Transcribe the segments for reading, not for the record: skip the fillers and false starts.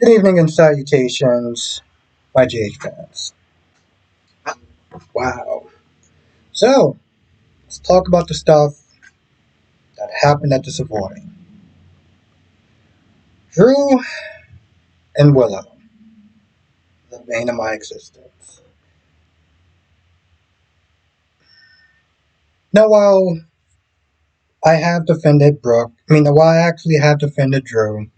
Good evening and salutations, my GH fans. Wow. So, let's talk about the stuff that happened at the Savoy. Drew and Willow, the bane of my existence. Now, while I have defended while I actually have defended Drew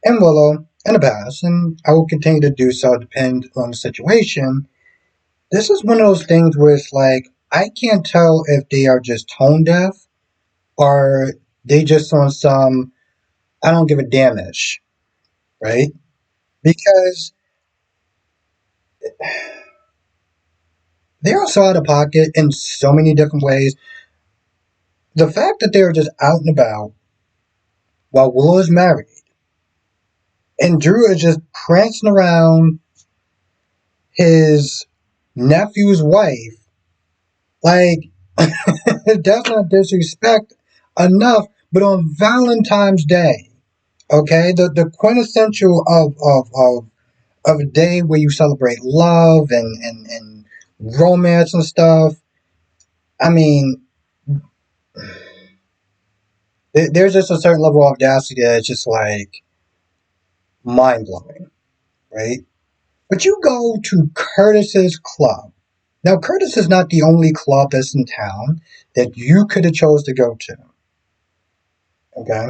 and Willow in the past, and I will continue to do so depending on the situation, this is one of those things where it's like, I can't tell if they are just tone deaf or they just on some I don't give a damnish, right? Because they're also out of pocket in so many different ways. The fact that they're just out and about while Willow is married and Drew is just prancing around his nephew's wife, like, that's not disrespect enough. But on Valentine's Day, okay, the quintessential of a day where you celebrate love and romance and stuff. I mean, there's just a certain level of audacity that's just like mind blowing, right? But you go to Curtis's club. Now, Curtis is not the only club that's in town that you could have chose to go to. Okay,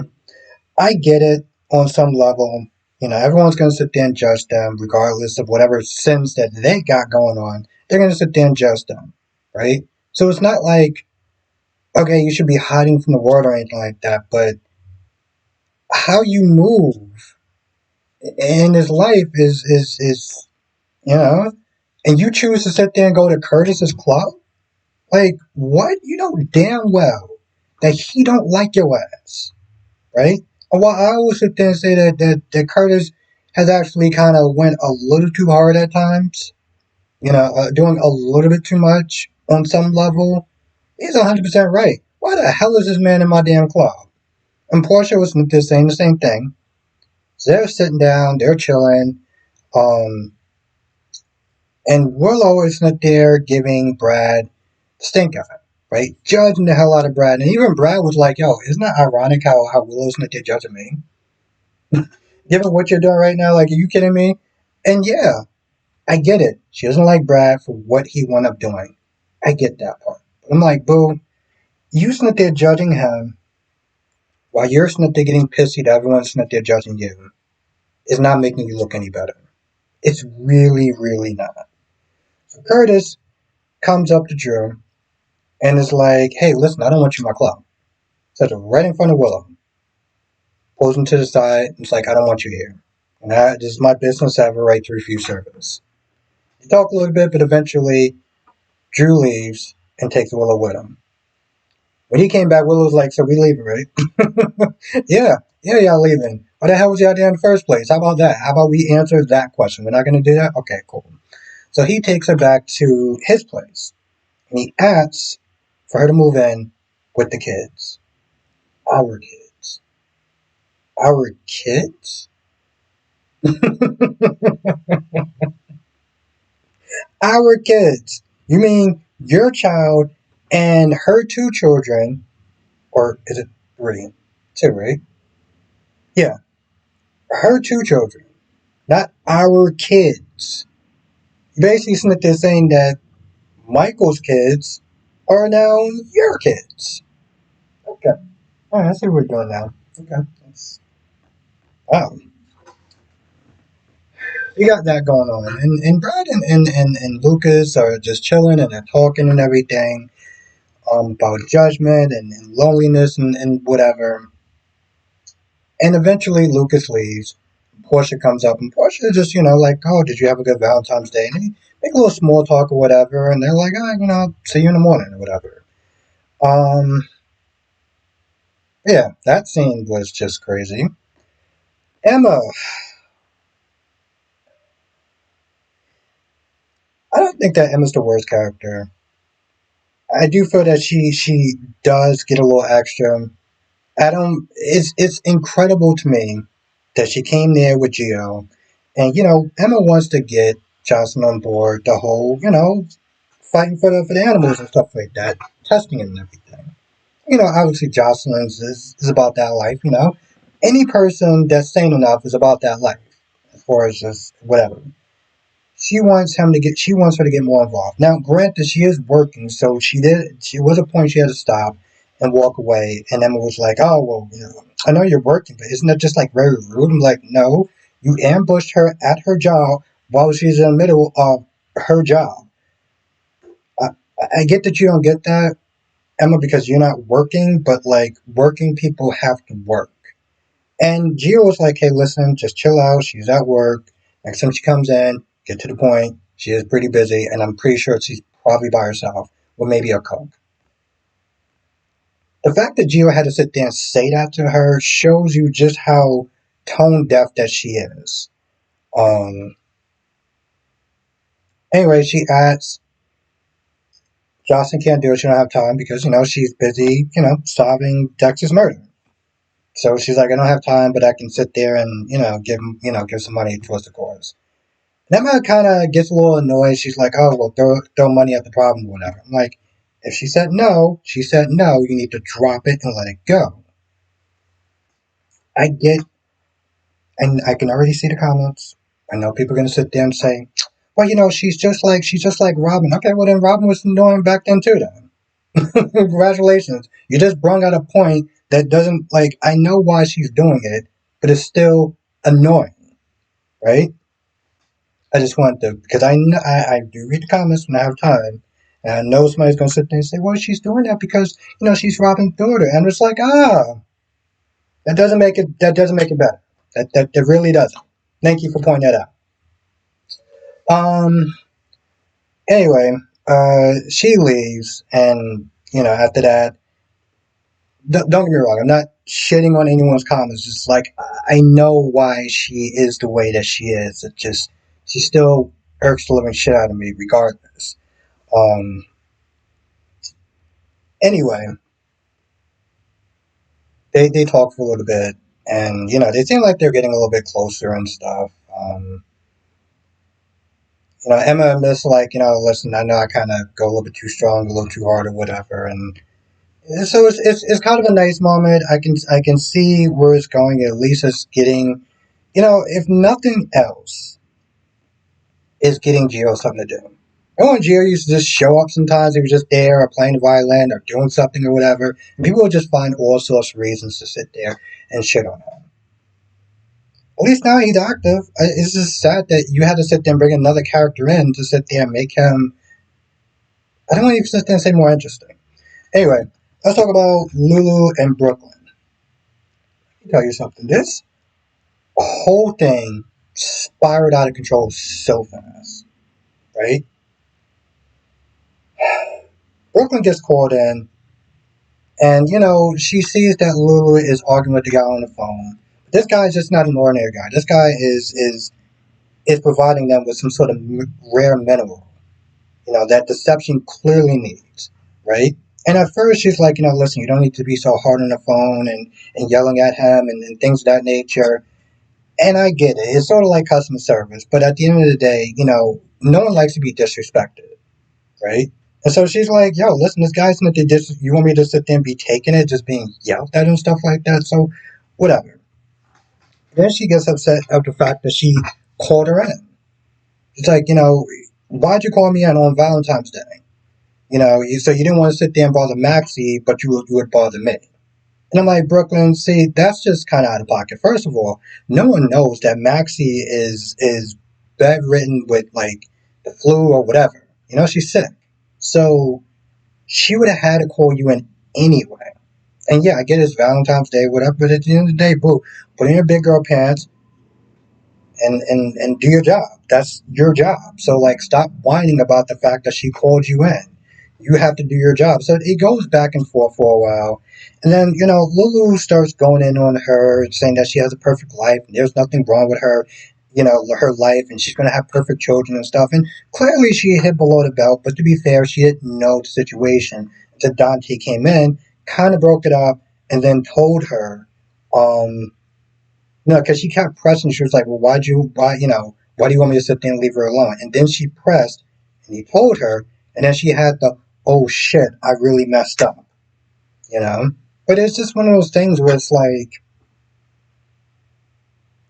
I get it on some level. You know, everyone's going to sit there and judge them, regardless of whatever sins that they got going on. They're going to sit there and judge them, right? So it's not like, okay, you should be hiding from the world or anything like that, but how you move in his life is you know, and you choose to sit there and go to Curtis's club. Like what? You know damn well that he don't like your ass, right? And while I always sit there and say that Curtis has actually kind of went a little too hard at times, doing a little bit too much on some level. He's 100% right. Why the hell is this man in my damn club? And Portia was just saying the same thing. So they're sitting down, they're chilling. Um, And Willow is not there giving Brad the stink eye, right? Judging the hell out of Brad. And even Brad was like, yo, isn't that ironic how Willow's not there judging me? Given what you're doing right now, like, are you kidding me? And yeah, I get it. She doesn't like Brad for what he wound up doing. I get that part. But I'm like, boo, you not there judging him while you're not there getting pissy that everyone's not there judging you is not making you look any better. It's really, really not. So Curtis comes up to Drew and is like, hey, listen, I don't want you in my club. Says it right in front of Willow. Pulls him to the side and is like, I don't want you here. And this is my business. I have a right to refuse service. They talk a little bit, but eventually Drew leaves and takes Willow with him. When he came back, Willow's like, so we leaving, right? yeah, y'all leaving. Why the hell was y'all there in the first place? How about that? How about we answer that question? We're not going to do that? Okay, cool. So he takes her back to his place. And he asks for her to move in with the kids. Our kids. Our kids? Our kids. You mean your child and her two children, or is it three? Two, right? Yeah, her two children, not our kids. Basically, they're saying that Michael's kids are now your kids. Okay. All right, I see what we're doing now. Okay. Wow. You got that going on. And Brad and Lucas are just chilling and they're talking and everything about judgment and loneliness and whatever. And eventually Lucas leaves. Portia comes up and Portia just, like, oh, did you have a good Valentine's Day? And they make a little small talk or whatever. And they're like, see you in the morning or whatever. Um, yeah, that scene was just crazy. Emma, I don't think that Emma's the worst character. I do feel that she does get a little extra. Adam, it's incredible to me that she came there with Gio. And, Emma wants to get Jocelyn on board the whole, fighting for the animals and stuff like that, testing it and everything. Obviously Jocelyn's is about that life. Any person that's sane enough is about that life, as far as just whatever. She wants her to get more involved. Now, granted, she is working, so she was a point she had to stop and walk away. And Emma was like, "Oh, well, I know you're working, but isn't that just like very rude?" I'm like, "No, you ambushed her at her job while she's in the middle of her job. I, I get that you don't get that, Emma, because you're not working, but like working people have to work." And Gio was like, "Hey, listen, just chill out. She's at work. Next time she comes in, get to the point. She is pretty busy, and I'm pretty sure she's probably by herself, or maybe a cook." The fact that Gio had to sit there and say that to her shows you just how tone deaf that she is. Um. Anyway, she asks, Jocelyn can't do it. She don't have time because she's busy, solving Dexter's murder. So she's like, "I don't have time, but I can sit there and give some money towards the cause." And Emma kind of gets a little annoyed. She's like, "Oh, well, throw money at the problem or whatever." I'm like, if she said no, she said no. You need to drop it and let it go. I get, and I can already see the comments. I know people are gonna sit there and say, "Well, she's just like Robin." Okay, well then Robin was annoying back then too. Then, congratulations, you just brung out a point that doesn't like. I know why she's doing it, but it's still annoying, right? I just want to, because I do read the comments when I have time, and I know somebody's going to sit there and say, "Well, she's doing that because she's Robin's daughter," and it's like, that doesn't make it better. That really doesn't. Thank you for pointing that out. Anyway, she leaves, and after that, don't get me wrong, I'm not shitting on anyone's comments. It's like I know why she is the way that she is. It just she still irks the living shit out of me, regardless. Um, anyway, they talk for a little bit, and they seem like they're getting a little bit closer and stuff. Emma admits like, listen, I know I kind of go a little bit too strong, a little too hard, or whatever, and so it's kind of a nice moment. I can see where it's going. At least it's getting, if nothing else, it's getting Gio something to do. And when Gio used to just show up sometimes, he was just there or playing the violin or doing something or whatever. And people would just find all sorts of reasons to sit there and shit on him. At least now he's active. It's just sad that you had to sit there and bring another character in to sit there and make him. I don't want to sit there and say more interesting. Anyway, let's talk about Lulu and Brooklyn. Let me tell you something. This whole thing spiraled out of control so fast, right? Brooklyn gets called in, and she sees that Lulu is arguing with the guy on the phone. This guy is just not an ordinary guy. This guy is providing them with some sort of rare mineral, that deception clearly needs, right? And at first she's like, listen, you don't need to be so hard on the phone and yelling at him and things of that nature. And I get it. It's sort of like customer service, but at the end of the day, no one likes to be disrespected, right? And so she's like, "Yo, listen, this guy's not you want me to sit there and be taking it, just being yelled at and stuff like that? So, whatever." Then she gets upset of the fact that she called her in. It's like, why'd you call me in on Valentine's Day? So you didn't want to sit there and bother Maxie, but you would bother me. And I'm like, Brooklyn, see, that's just kind of out of pocket. First of all, no one knows that Maxie is bedridden with like the flu or whatever. She's sick. So she would have had to call you in anyway. And yeah, I get it's Valentine's Day, whatever, but at the end of the day, boo, put in your big girl pants and do your job. That's your job. So like stop whining about the fact that she called you in. You have to do your job. So it goes back and forth for a while. And then, Lulu starts going in on her, saying that she has a perfect life and there's nothing wrong with her, her life, and she's going to have perfect children and stuff. And clearly she hit below the belt, but to be fair, she didn't know the situation until Dante came in, kind of broke it up, and then told her, um, No, because she kept pressing. She was like, "Well, why do you want me to sit there and leave her alone?" And then she pressed, and he told her, and then she had the, "Oh shit, I really messed up," you know. But it's just one of those things where it's like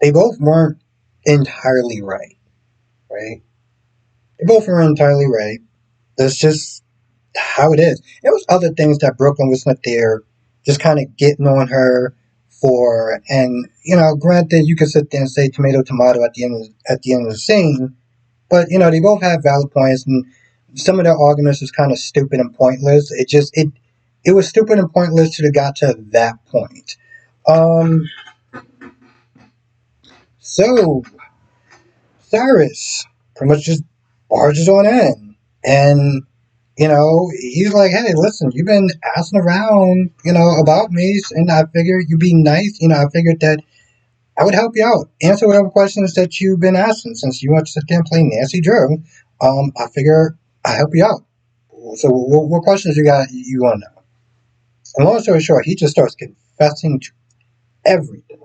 they both weren't entirely right, right? They both weren't entirely right. That's just how it is. There was other things that Brooklyn was not there, just kind of getting on her for, and granted, you could sit there and say tomato, tomato at the end of the scene, but they both have valid points, and some of their arguments was kind of stupid and pointless. It was stupid and pointless till it got to that point. Um, so Cyrus pretty much just barges on in, and he's like, "Hey, listen, you've been asking around, about me, and I figured you'd be nice. I figured that I would help you out, answer whatever questions that you've been asking since you want to sit there and play Nancy Drew. I figure I help you out. So, what questions you want to know?" And long story short, he just starts confessing to everything.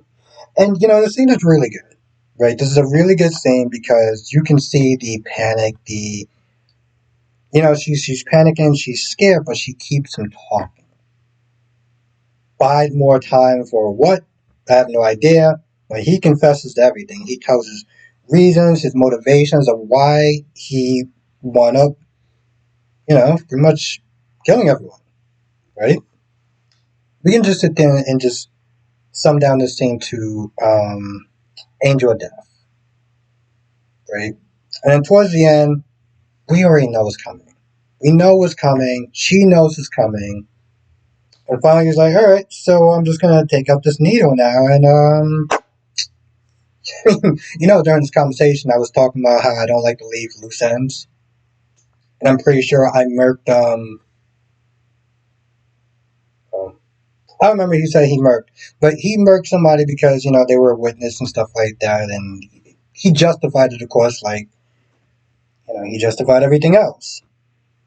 And the scene is really good, right? This is a really good scene because you can see the panic, she's panicking, she's scared, but she keeps him talking. Bide more time for what? I have no idea. But he confesses to everything. He tells his reasons, his motivations of why he wound up, pretty much killing everyone, right? We can just sit there and just sum down this scene to Angel of Death, right? And then towards the end, we already know what's coming. We know what's coming. She knows it's coming. And finally, he's like, "All right, so I'm just gonna take up this needle now." And during this conversation, I was talking about how I don't like to leave loose ends, and I'm pretty sure I murked. Oh, I don't remember he said he murked, but he murked somebody because they were a witness and stuff like that, and he justified it, of course, like he justified everything else.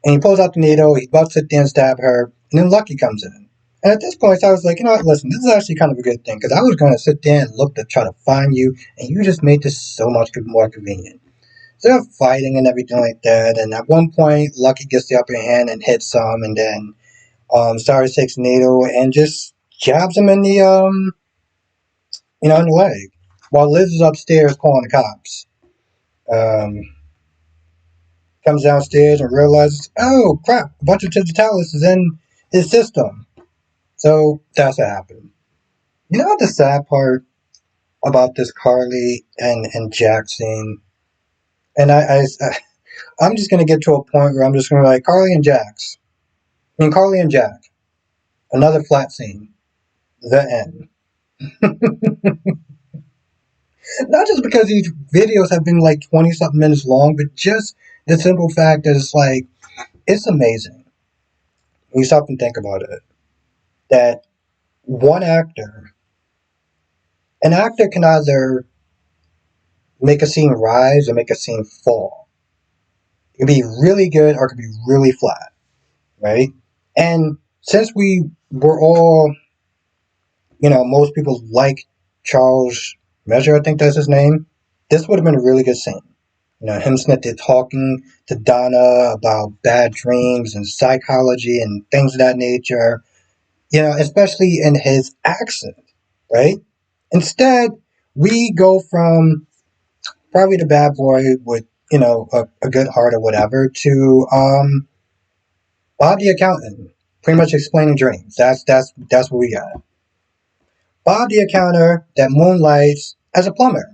And he pulls out the needle, he about to sit there and stab her, and then Lucky comes in. And at this point, I was like, listen, this is actually kind of a good thing, because I was going to sit there and look to try to find you, and you just made this so much more convenient. So they're fighting and everything like that, and at one point, Lucky gets the upper hand and hits some, and then Cyrus takes the needle and just jabs him in the, in the leg, while Liz is upstairs calling the cops. Um, Comes downstairs and realizes, oh crap, a bunch of digitalis is in his system. So that's what happened. You know what the sad part about this Carly and Jack scene? And I'm just gonna get to a point where I'm just gonna be like Carly and Jax. I mean Carly and Jack. Another flat scene. The end. Not just because these videos have been like 20 something minutes long, but just the simple fact that it's amazing. When you stop and think about it. That one an actor can either make a scene rise or make a scene fall. It can be really good or it can be really flat, right? And since we were all, most people like Charles Measure, I think that's his name, this would have been a really good scene. Him sitting there talking to Donna about bad dreams and psychology and things of that nature, especially in his accent, right? Instead, we go from probably the bad boy with a good heart or whatever to Bob the accountant, pretty much explaining dreams. That's what we got. Bob the accountant that moonlights as a plumber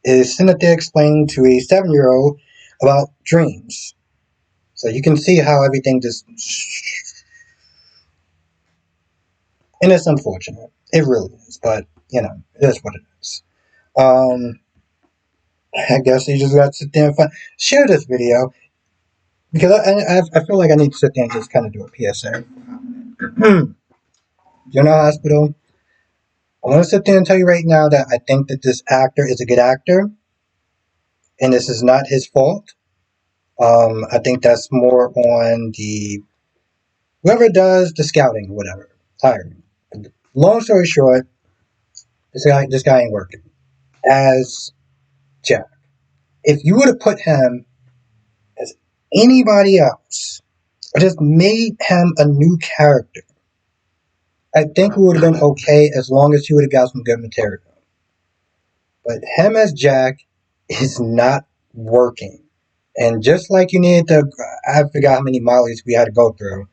is sitting there explaining to a 7-year-old about dreams. So you can see how everything just, and it's unfortunate. It really is, but it is what it is. I guess you just got to sit there and share this video because I feel like I need to sit there and just kind of do a PSA. General Hospital. I want to sit there and tell you right now that I think that this actor is a good actor, and this is not his fault. I think that's more on the whoever does the scouting or whatever, hiring. Long story short, this guy ain't working. as Jack. If you would have put him as anybody else, or just made him a new character, I think it would have been okay as long as he would have got some good material. But him as Jack is not working. And just like you needed to, I forgot how many Mollys we had to go through.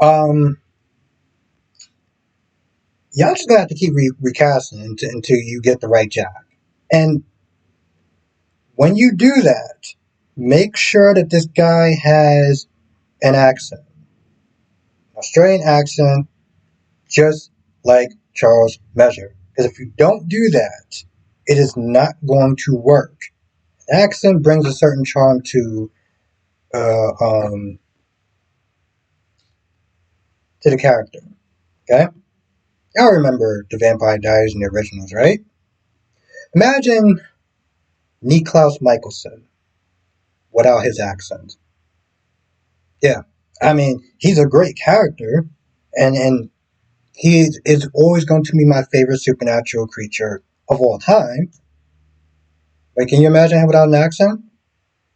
Um, y'all just gonna have to keep recasting until you get the right Jack. And when you do that, make sure that this guy has an accent, an Australian accent, just like Charles Measure. Because if you don't do that, it is not going to work. An accent brings a certain charm uh, um, to the character. Okay, y'all remember the Vampire Diaries in the originals, right? Imagine Niklaus Michelson without his accent. Yeah, I mean he's a great character, and he is always going to be my favorite supernatural creature of all time. Like, can you imagine him without an accent?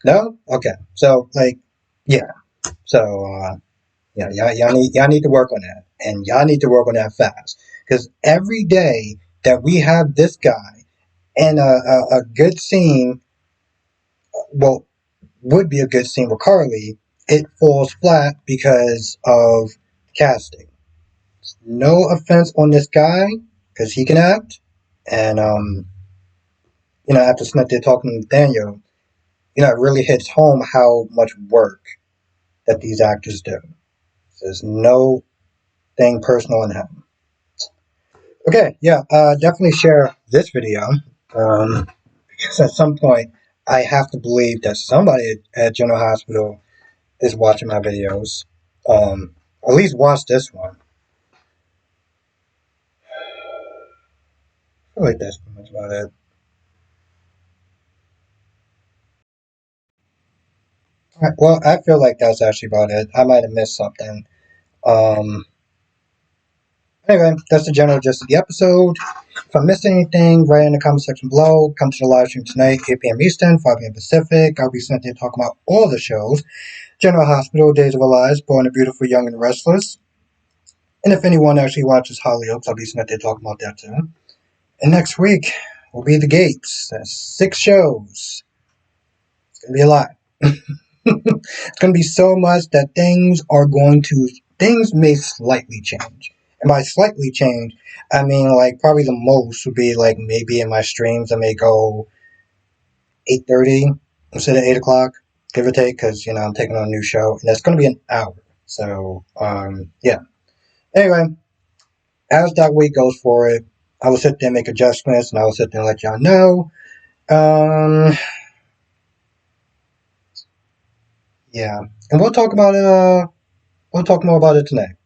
No? Okay. So, like, yeah. So, yeah, y'all need to work on that. And y'all need to work on that fast. Because every day that we have this guy and a good scene, well, would be a good scene with Carly, it falls flat because of casting. No offense on this guy, because he can act. And, after Smith did talking to Nathaniel, it really hits home how much work that these actors do. There's no thing personal in him. Okay, yeah, definitely share this video. Because at some point, I have to believe that somebody at General Hospital is watching my videos. At least watch this one. I feel like that's pretty much about it. Alright, well, I feel like that's actually about it. I might have missed something. Um, anyway, that's the general gist of the episode. If I missed anything, write in the comment section below. Come to the live stream tonight, 8 p.m. Eastern, 5 p.m. Pacific. I'll be sent there talking about all the shows. General Hospital, Days of Our Lives, Born the Beautiful, Young and Restless. And if anyone actually watches Hollyoaks, I'll be sent there talking about that too. And next week will be The Gates. That's 6 shows. It's going to be a lot. It's going to be so much that things may slightly change. And by slightly change, I mean like probably the most would be like maybe in my streams I may go 8:30 instead of 8 o'clock, give or take, because I'm taking on a new show and it's going to be an hour. So yeah. Anyway, as that week goes forward, I will sit there and make adjustments, and I will sit there and let y'all know. Yeah, and we'll talk about it. We'll talk more about it tonight.